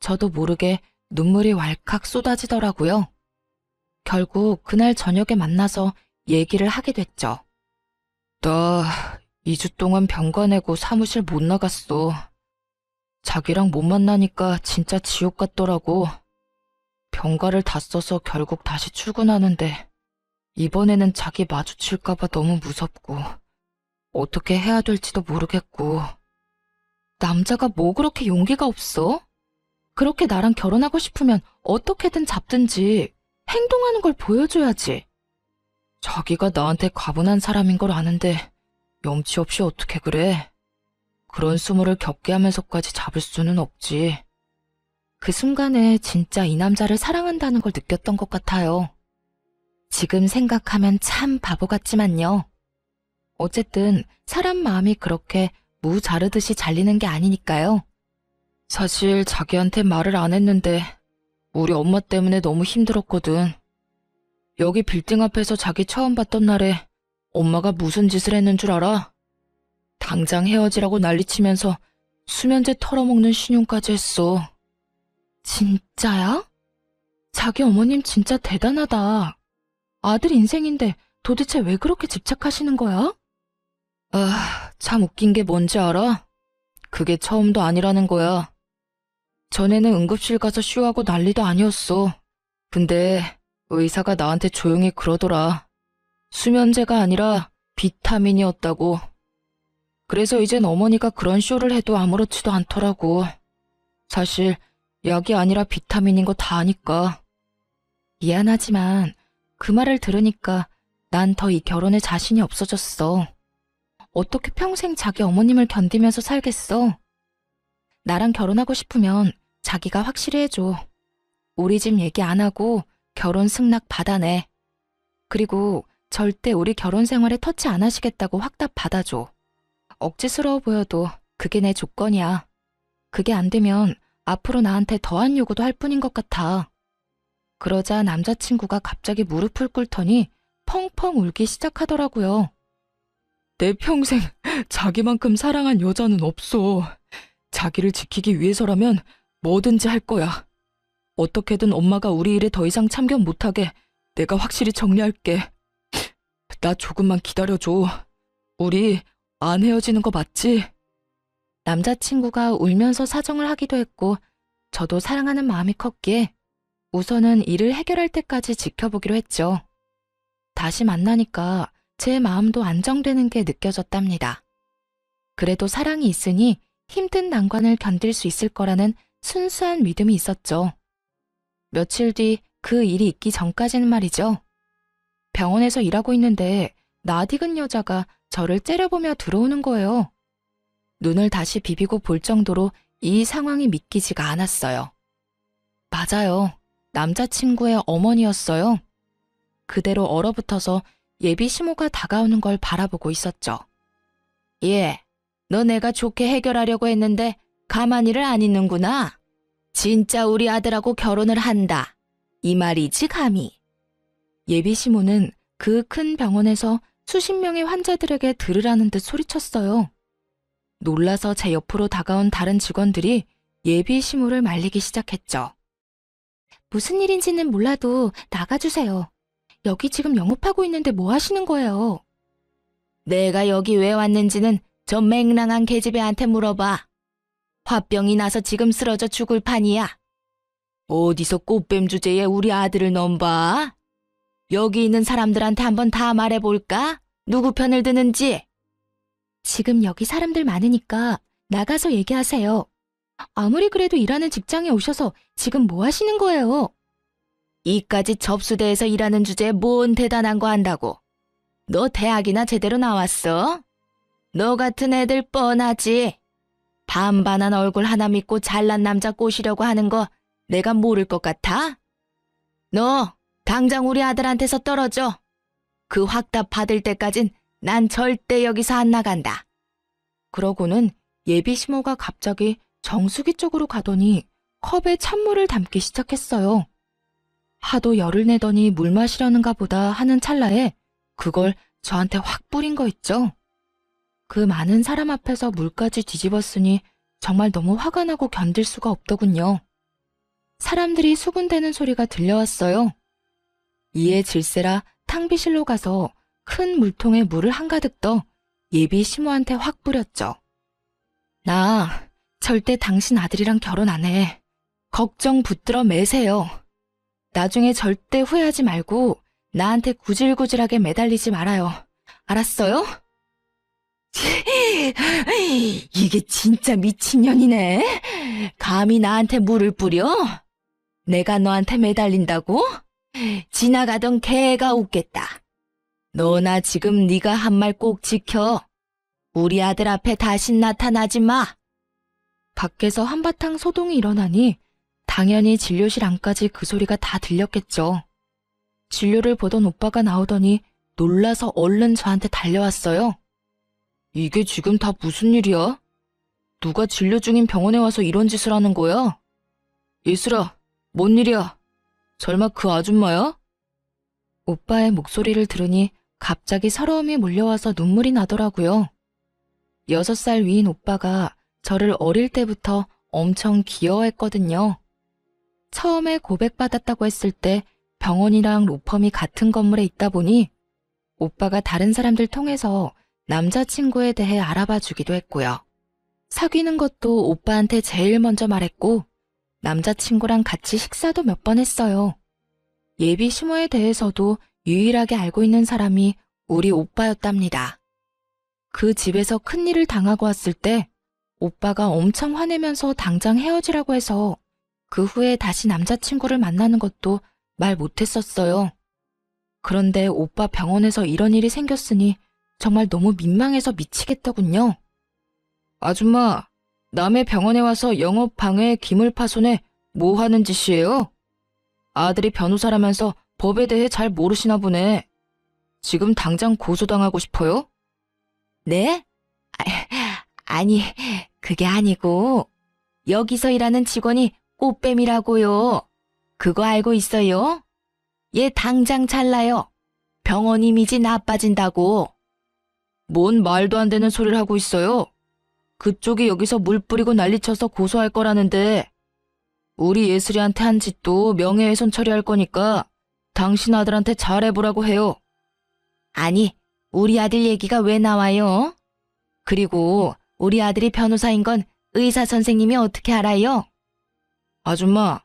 저도 모르게 눈물이 왈칵 쏟아지더라고요. 결국 그날 저녁에 만나서 얘기를 하게 됐죠. 나 2주 동안 병가 내고 사무실 못 나갔어. 자기랑 못 만나니까 진짜 지옥 같더라고. 병가를 다 써서 결국 다시 출근하는데 이번에는 자기 마주칠까봐 너무 무섭고 어떻게 해야 될지도 모르겠고. 남자가 뭐 그렇게 용기가 없어? 그렇게 나랑 결혼하고 싶으면 어떻게든 잡든지 행동하는 걸 보여줘야지. 자기가 나한테 과분한 사람인 걸 아는데 염치 없이 어떻게 그래? 그런 수모를 겪게 하면서까지 잡을 수는 없지. 그 순간에 진짜 이 남자를 사랑한다는 걸 느꼈던 것 같아요. 지금 생각하면 참 바보 같지만요. 어쨌든 사람 마음이 그렇게 무 자르듯이 잘리는 게 아니니까요. 사실 자기한테 말을 안 했는데 우리 엄마 때문에 너무 힘들었거든. 여기 빌딩 앞에서 자기 처음 봤던 날에 엄마가 무슨 짓을 했는 줄 알아? 당장 헤어지라고 난리치면서 수면제 털어먹는 신용까지 했어. 진짜야? 자기 어머님 진짜 대단하다. 아들 인생인데 도대체 왜 그렇게 집착하시는 거야? 아, 참 웃긴 게 뭔지 알아? 그게 처음도 아니라는 거야. 전에는 응급실 가서 쉬하고 난리도 아니었어. 근데 의사가 나한테 조용히 그러더라. 수면제가 아니라 비타민이었다고. 그래서 이젠 어머니가 그런 쇼를 해도 아무렇지도 않더라고. 사실 약이 아니라 비타민인 거 다 아니까. 미안하지만 그 말을 들으니까 난 더 이 결혼에 자신이 없어졌어. 어떻게 평생 자기 어머님을 견디면서 살겠어? 나랑 결혼하고 싶으면 자기가 확실히 해줘. 우리 집 얘기 안 하고 결혼 승낙 받아내. 그리고 절대 우리 결혼 생활에 터치 안 하시겠다고 확답 받아줘. 억지스러워 보여도 그게 내 조건이야. 그게 안 되면 앞으로 나한테 더한 요구도 할 뿐인 것 같아. 그러자 남자친구가 갑자기 무릎을 꿇더니 펑펑 울기 시작하더라고요. 내 평생 자기만큼 사랑한 여자는 없어. 자기를 지키기 위해서라면 뭐든지 할 거야. 어떻게든 엄마가 우리 일에 더 이상 참견 못하게 내가 확실히 정리할게. 나 조금만 기다려줘. 우리 안 헤어지는 거 맞지? 남자친구가 울면서 사정을 하기도 했고 저도 사랑하는 마음이 컸기에 우선은 일을 해결할 때까지 지켜보기로 했죠. 다시 만나니까 제 마음도 안정되는 게 느껴졌답니다. 그래도 사랑이 있으니 힘든 난관을 견딜 수 있을 거라는 순수한 믿음이 있었죠. 며칠 뒤 그 일이 있기 전까지는 말이죠. 병원에서 일하고 있는데 낯익은 여자가 저를 째려보며 들어오는 거예요. 눈을 다시 비비고 볼 정도로 이 상황이 믿기지가 않았어요. 맞아요. 남자친구의 어머니였어요. 그대로 얼어붙어서 예비 시모가 다가오는 걸 바라보고 있었죠. 예, 너 내가 좋게 해결하려고 했는데 가만히를 안 있는구나. 진짜 우리 아들하고 결혼을 한다. 이 말이지 감히. 예비 시모는 그 큰 병원에서 수십 명의 환자들에게 들으라는 듯 소리쳤어요. 놀라서 제 옆으로 다가온 다른 직원들이 예비 시모를 말리기 시작했죠. 무슨 일인지는 몰라도 나가주세요. 여기 지금 영업하고 있는데 뭐 하시는 거예요? 내가 여기 왜 왔는지는 저 맹랑한 계집애한테 물어봐. 화병이 나서 지금 쓰러져 죽을 판이야. 어디서 꽃뱀 주제에 우리 아들을 넘봐? 여기 있는 사람들한테 한번 다 말해볼까? 누구 편을 드는지? 지금 여기 사람들 많으니까 나가서 얘기하세요. 아무리 그래도 일하는 직장에 오셔서 지금 뭐 하시는 거예요? 이까지 접수대에서 일하는 주제에 뭔 대단한 거 한다고. 너 대학이나 제대로 나왔어? 너 같은 애들 뻔하지. 반반한 얼굴 하나 믿고 잘난 남자 꼬시려고 하는 거 내가 모를 것 같아? 너 당장 우리 아들한테서 떨어져. 그 확답 받을 때까진 난 절대 여기서 안 나간다. 그러고는 예비 시모가 갑자기 정수기 쪽으로 가더니 컵에 찬물을 담기 시작했어요. 하도 열을 내더니 물 마시려는가 보다 하는 찰나에 그걸 저한테 확 뿌린 거 있죠. 그 많은 사람 앞에서 물까지 뒤집었으니 정말 너무 화가 나고 견딜 수가 없더군요. 사람들이 수군대는 소리가 들려왔어요. 이에 질세라 탕비실로 가서 큰 물통에 물을 한가득 떠 예비 시모한테 확 뿌렸죠. 나 절대 당신 아들이랑 결혼 안 해. 걱정 붙들어 매세요. 나중에 절대 후회하지 말고 나한테 구질구질하게 매달리지 말아요. 알았어요? 이게 진짜 미친년이네. 감히 나한테 물을 뿌려? 내가 너한테 매달린다고? 지나가던 개가 웃겠다. 너나 지금 네가 한 말 꼭 지켜. 우리 아들 앞에 다신 나타나지 마. 밖에서 한바탕 소동이 일어나니 당연히 진료실 안까지 그 소리가 다 들렸겠죠. 진료를 보던 오빠가 나오더니 놀라서 얼른 저한테 달려왔어요. 이게 지금 다 무슨 일이야? 누가 진료 중인 병원에 와서 이런 짓을 하는 거야? 예슬아, 뭔 일이야? 설마 그 아줌마야? 오빠의 목소리를 들으니 갑자기 서러움이 몰려와서 눈물이 나더라고요. 6살 위인 오빠가 저를 어릴 때부터 엄청 귀여워했거든요. 처음에 고백받았다고 했을 때 병원이랑 로펌이 같은 건물에 있다 보니 오빠가 다른 사람들 통해서 남자친구에 대해 알아봐 주기도 했고요. 사귀는 것도 오빠한테 제일 먼저 말했고 남자친구랑 같이 식사도 몇 번 했어요. 예비 시모에 대해서도 유일하게 알고 있는 사람이 우리 오빠였답니다. 그 집에서 큰일을 당하고 왔을 때 오빠가 엄청 화내면서 당장 헤어지라고 해서 그 후에 다시 남자친구를 만나는 것도 말 못했었어요. 그런데 오빠 병원에서 이런 일이 생겼으니 정말 너무 민망해서 미치겠더군요. 아줌마, 남의 병원에 와서 영업 방해, 기물 파손에 뭐 하는 짓이에요? 아들이 변호사라면서 법에 대해 잘 모르시나 보네. 지금 당장 고소당하고 싶어요? 네? 아니, 그게 아니고, 여기서 일하는 직원이 꽃뱀이라고요. 그거 알고 있어요? 얘 당장 잘라요. 병원 이미지 나빠진다고. 뭔 말도 안 되는 소리를 하고 있어요. 그쪽이 여기서 물 뿌리고 난리쳐서 고소할 거라는데 우리 예슬이한테 한 짓도 명예훼손 처리할 거니까 당신 아들한테 잘해보라고 해요. 아니, 우리 아들 얘기가 왜 나와요? 그리고 우리 아들이 변호사인 건 의사 선생님이 어떻게 알아요? 아줌마,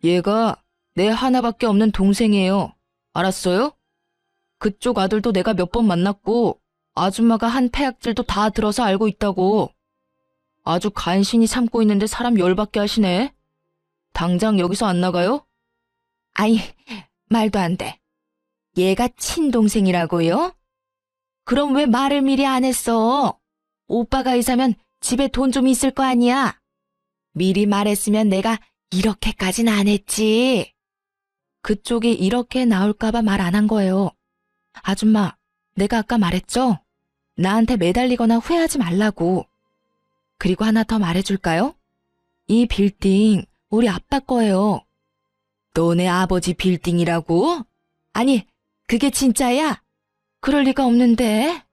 얘가 내 하나밖에 없는 동생이에요. 알았어요? 그쪽 아들도 내가 몇 번 만났고 아줌마가 한 폐악질도 다 들어서 알고 있다고. 아주 간신히 참고 있는데 사람 열받게 하시네. 당장 여기서 안 나가요? 아니, 말도 안 돼. 얘가 친동생이라고요? 그럼 왜 말을 미리 안 했어? 오빠가 의사면 집에 돈 좀 있을 거 아니야? 미리 말했으면 내가 이렇게까진 안 했지. 그쪽이 이렇게 나올까봐 말 안 한 거예요. 아줌마, 내가 아까 말했죠? 나한테 매달리거나 후회하지 말라고. 그리고 하나 더 말해줄까요? 이 빌딩 우리 아빠 거예요. 너네 아버지 빌딩이라고? 아니, 그게 진짜야? 그럴 리가 없는데.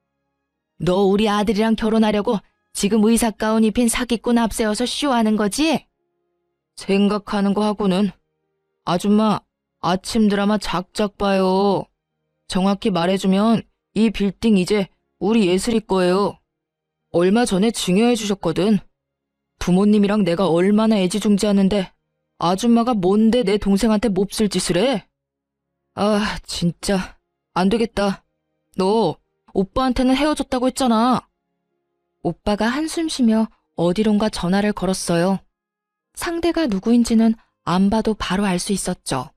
너 우리 아들이랑 결혼하려고 지금 의사 가운 입힌 사기꾼 앞세워서 쇼하는 거지? 생각하는 거 하고는. 아줌마, 아침 드라마 작작 봐요. 정확히 말해주면 이 빌딩 이제 우리 예슬이 거예요. 얼마 전에 증여해 주셨거든. 부모님이랑 내가 얼마나 애지중지하는데 아줌마가 뭔데 내 동생한테 몹쓸 짓을 해? 아, 진짜 안 되겠다. 너 오빠한테는 헤어졌다고 했잖아. 오빠가 한숨 쉬며 어디론가 전화를 걸었어요. 상대가 누구인지는 안 봐도 바로 알 수 있었죠.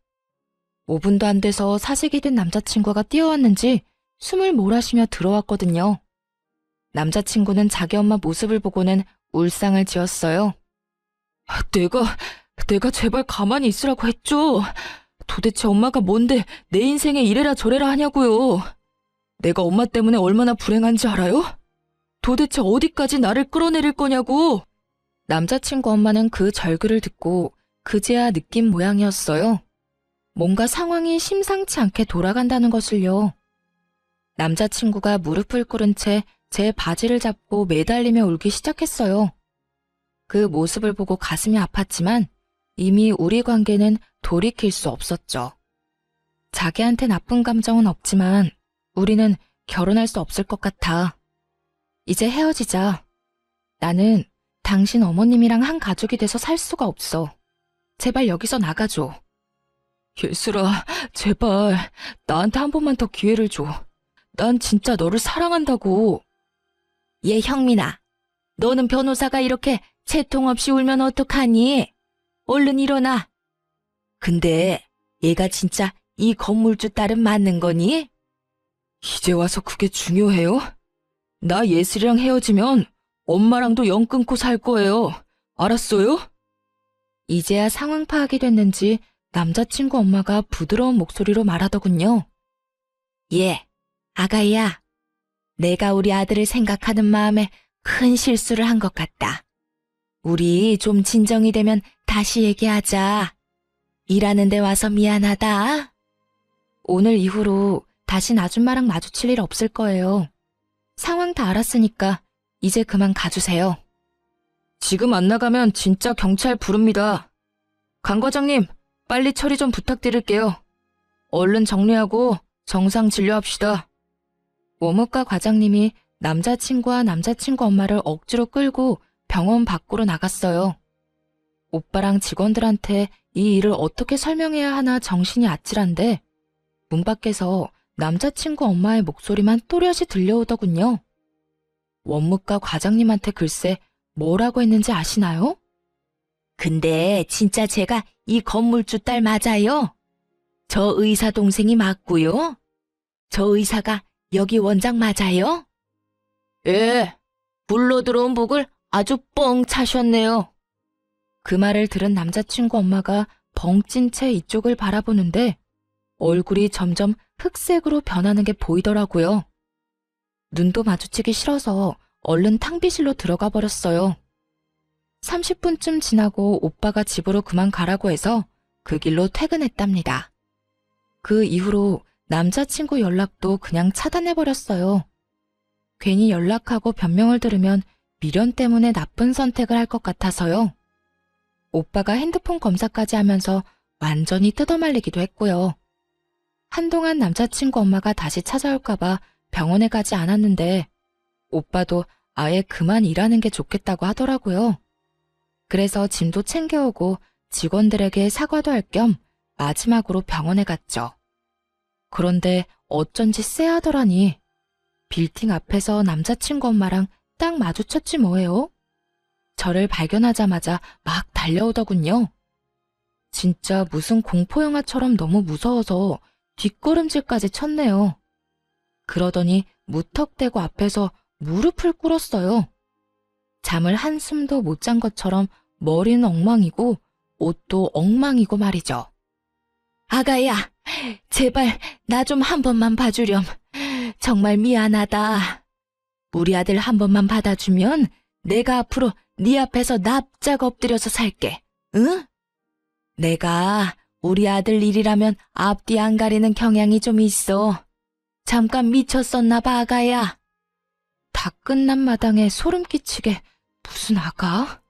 5분도 안 돼서 사색이 된 남자친구가 뛰어왔는지 숨을 몰아쉬며 들어왔거든요. 남자친구는 자기 엄마 모습을 보고는 울상을 지었어요. 내가 제발 가만히 있으라고 했죠. 도대체 엄마가 뭔데 내 인생에 이래라 저래라 하냐고요. 내가 엄마 때문에 얼마나 불행한지 알아요? 도대체 어디까지 나를 끌어내릴 거냐고. 남자친구 엄마는 그 절규를 듣고 그제야 느낀 모양이었어요. 뭔가 상황이 심상치 않게 돌아간다는 것을요. 남자친구가 무릎을 꿇은 채 제 바지를 잡고 매달리며 울기 시작했어요. 그 모습을 보고 가슴이 아팠지만 이미 우리 관계는 돌이킬 수 없었죠. 자기한테 나쁜 감정은 없지만 우리는 결혼할 수 없을 것 같아. 이제 헤어지자. 나는 당신 어머님이랑 한 가족이 돼서 살 수가 없어. 제발 여기서 나가줘. 예슬아, 제발 나한테 한 번만 더 기회를 줘. 난 진짜 너를 사랑한다고. 얘 형민아, 너는 변호사가 이렇게 채통 없이 울면 어떡하니? 얼른 일어나. 근데 얘가 진짜 이 건물주 딸은 맞는 거니? 이제 와서 그게 중요해요? 나 예슬이랑 헤어지면 엄마랑도 연 끊고 살 거예요. 알았어요? 이제야 상황 파악이 됐는지 남자친구 엄마가 부드러운 목소리로 말하더군요. 얘, 아가야. 내가 우리 아들을 생각하는 마음에 큰 실수를 한 것 같다. 우리 좀 진정이 되면 다시 얘기하자. 일하는 데 와서 미안하다. 오늘 이후로 다신 아줌마랑 마주칠 일 없을 거예요. 상황 다 알았으니까 이제 그만 가주세요. 지금 안 나가면 진짜 경찰 부릅니다. 강 과장님, 빨리 처리 좀 부탁드릴게요. 얼른 정리하고 정상 진료합시다. 원무과 과장님이 남자친구와 남자친구 엄마를 억지로 끌고 병원 밖으로 나갔어요. 오빠랑 직원들한테 이 일을 어떻게 설명해야 하나 정신이 아찔한데 문 밖에서 남자친구 엄마의 목소리만 또렷이 들려오더군요. 원무과 과장님한테 글쎄 뭐라고 했는지 아시나요? 근데 진짜 제가 이 건물주 딸 맞아요? 저 의사 동생이 맞고요? 저 의사가 여기 원장 맞아요? 예, 불러 들어온 복을 아주 뻥 차셨네요. 그 말을 들은 남자친구 엄마가 벙찐 채 이쪽을 바라보는데 얼굴이 점점 흑색으로 변하는 게 보이더라고요. 눈도 마주치기 싫어서 얼른 탕비실로 들어가 버렸어요. 30분쯤 지나고 오빠가 집으로 그만 가라고 해서 그 길로 퇴근했답니다. 그 이후로 남자친구 연락도 그냥 차단해버렸어요. 괜히 연락하고 변명을 들으면 미련 때문에 나쁜 선택을 할 것 같아서요. 오빠가 핸드폰 검사까지 하면서 완전히 뜯어말리기도 했고요. 한동안 남자친구 엄마가 다시 찾아올까봐 병원에 가지 않았는데 오빠도 아예 그만 일하는 게 좋겠다고 하더라고요. 그래서 짐도 챙겨오고 직원들에게 사과도 할 겸 마지막으로 병원에 갔죠. 그런데 어쩐지 쎄하더라니. 빌딩 앞에서 남자친구 엄마랑 딱 마주쳤지 뭐예요. 저를 발견하자마자 막 달려오더군요. 진짜 무슨 공포영화처럼 너무 무서워서 뒷걸음질까지 쳤네요. 그러더니 무턱대고 앞에서 무릎을 꿇었어요. 잠을 한숨도 못 잔 것처럼 머리는 엉망이고 옷도 엉망이고 말이죠. 아가야, 제발 나 좀 한 번만 봐주렴. 정말 미안하다. 우리 아들 한 번만 받아주면 내가 앞으로 네 앞에서 납작 엎드려서 살게. 응? 내가 우리 아들 일이라면 앞뒤 안 가리는 경향이 좀 있어. 잠깐 미쳤었나 봐, 아가야. 다 끝난 마당에 소름 끼치게 무슨 아가?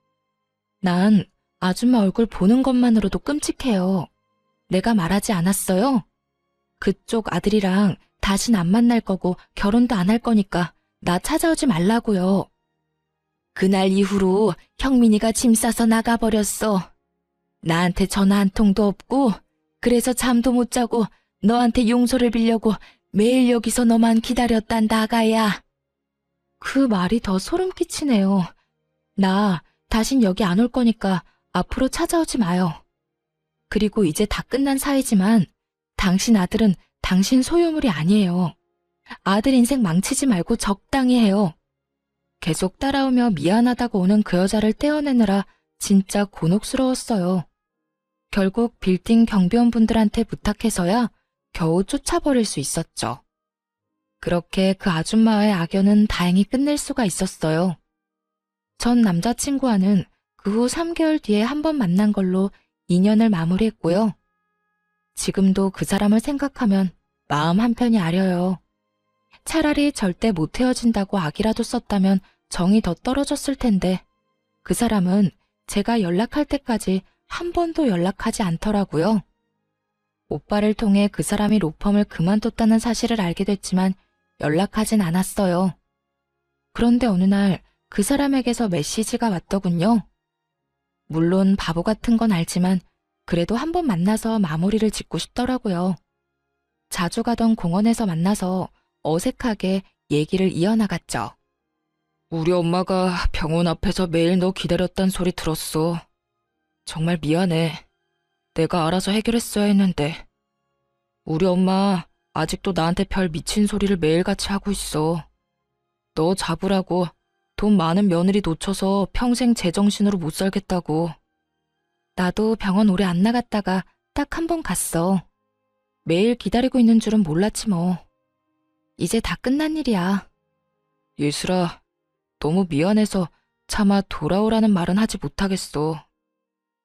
난 아줌마 얼굴 보는 것만으로도 끔찍해요. 내가 말하지 않았어요? 그쪽 아들이랑 다신 안 만날 거고 결혼도 안 할 거니까 나 찾아오지 말라고요. 그날 이후로 형민이가 짐 싸서 나가버렸어. 나한테 전화 한 통도 없고 그래서 잠도 못 자고 너한테 용서를 빌려고 매일 여기서 너만 기다렸단다, 아가야. 그 말이 더 소름 끼치네요. 나 다신 여기 안 올 거니까 앞으로 찾아오지 마요. 그리고 이제 다 끝난 사이지만 당신 아들은 당신 소유물이 아니에요. 아들 인생 망치지 말고 적당히 해요. 계속 따라오며 미안하다고 오는 그 여자를 떼어내느라 진짜 곤혹스러웠어요. 결국 빌딩 경비원분들한테 부탁해서야 겨우 쫓아버릴 수 있었죠. 그렇게 그 아줌마의 악연은 다행히 끝낼 수가 있었어요. 전 남자친구와는 그 후 3개월 뒤에 한 번 만난 걸로 인연을 마무리했고요. 지금도 그 사람을 생각하면 마음 한편이 아려요. 차라리 절대 못 헤어진다고 악이라도 썼다면 정이 더 떨어졌을 텐데 그 사람은 제가 연락할 때까지 한 번도 연락하지 않더라고요. 오빠를 통해 그 사람이 로펌을 그만뒀다는 사실을 알게 됐지만 연락하진 않았어요. 그런데 어느 날 그 사람에게서 메시지가 왔더군요. 물론 바보 같은 건 알지만 그래도 한 번 만나서 마무리를 짓고 싶더라고요. 자주 가던 공원에서 만나서 어색하게 얘기를 이어나갔죠. 우리 엄마가 병원 앞에서 매일 너 기다렸단 소리 들었어. 정말 미안해. 내가 알아서 해결했어야 했는데. 우리 엄마 아직도 나한테 별 미친 소리를 매일같이 하고 있어. 너 잡으라고 돈 많은 며느리 놓쳐서 평생 제정신으로 못 살겠다고. 나도 병원 오래 안 나갔다가 딱 한 번 갔어. 매일 기다리고 있는 줄은 몰랐지 뭐. 이제 다 끝난 일이야. 예슬아, 너무 미안해서 차마 돌아오라는 말은 하지 못하겠어.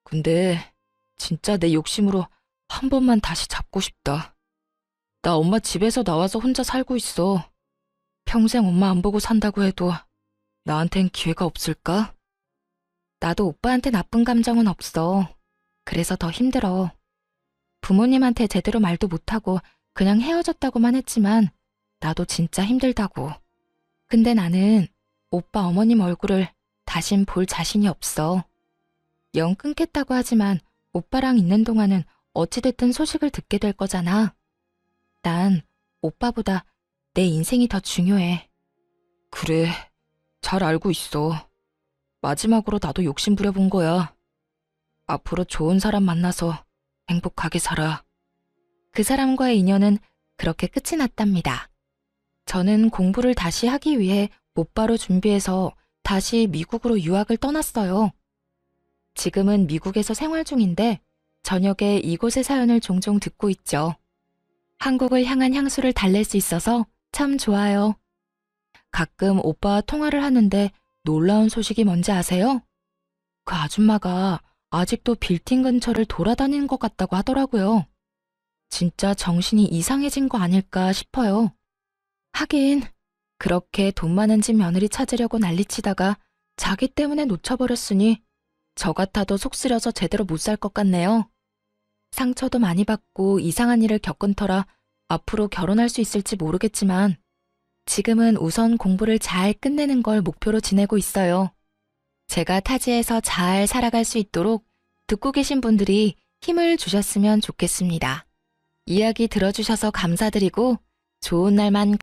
근데 진짜 내 욕심으로 한 번만 다시 잡고 싶다. 나 엄마 집에서 나와서 혼자 살고 있어. 평생 엄마 안 보고 산다고 해도 나한텐 기회가 없을까? 나도 오빠한테 나쁜 감정은 없어. 그래서 더 힘들어. 부모님한테 제대로 말도 못하고 그냥 헤어졌다고만 했지만 나도 진짜 힘들다고. 근데 나는 오빠 어머님 얼굴을 다신 볼 자신이 없어. 영 끊겠다고 하지만 오빠랑 있는 동안은 어찌됐든 소식을 듣게 될 거잖아. 난 오빠보다 내 인생이 더 중요해. 그래, 잘 알고 있어. 마지막으로 나도 욕심 부려본 거야. 앞으로 좋은 사람 만나서 행복하게 살아. 그 사람과의 인연은 그렇게 끝이 났답니다. 저는 공부를 다시 하기 위해 못바로 준비해서 다시 미국으로 유학을 떠났어요. 지금은 미국에서 생활 중인데 저녁에 이곳의 사연을 종종 듣고 있죠. 한국을 향한 향수를 달랠 수 있어서 참 좋아요. 가끔 오빠와 통화를 하는데 놀라운 소식이 뭔지 아세요? 그 아줌마가 아직도 빌딩 근처를 돌아다니는 것 같다고 하더라고요. 진짜 정신이 이상해진 거 아닐까 싶어요. 하긴 그렇게 돈 많은 집 며느리 찾으려고 난리치다가 자기 때문에 놓쳐버렸으니 저 같아도 속 쓰려서 제대로 못 살 것 같네요. 상처도 많이 받고 이상한 일을 겪은 터라 앞으로 결혼할 수 있을지 모르겠지만 지금은 우선 공부를 잘 끝내는 걸 목표로 지내고 있어요. 제가 타지에서 잘 살아갈 수 있도록 듣고 계신 분들이 힘을 주셨으면 좋겠습니다. 이야기 들어주셔서 감사드리고 좋은 날만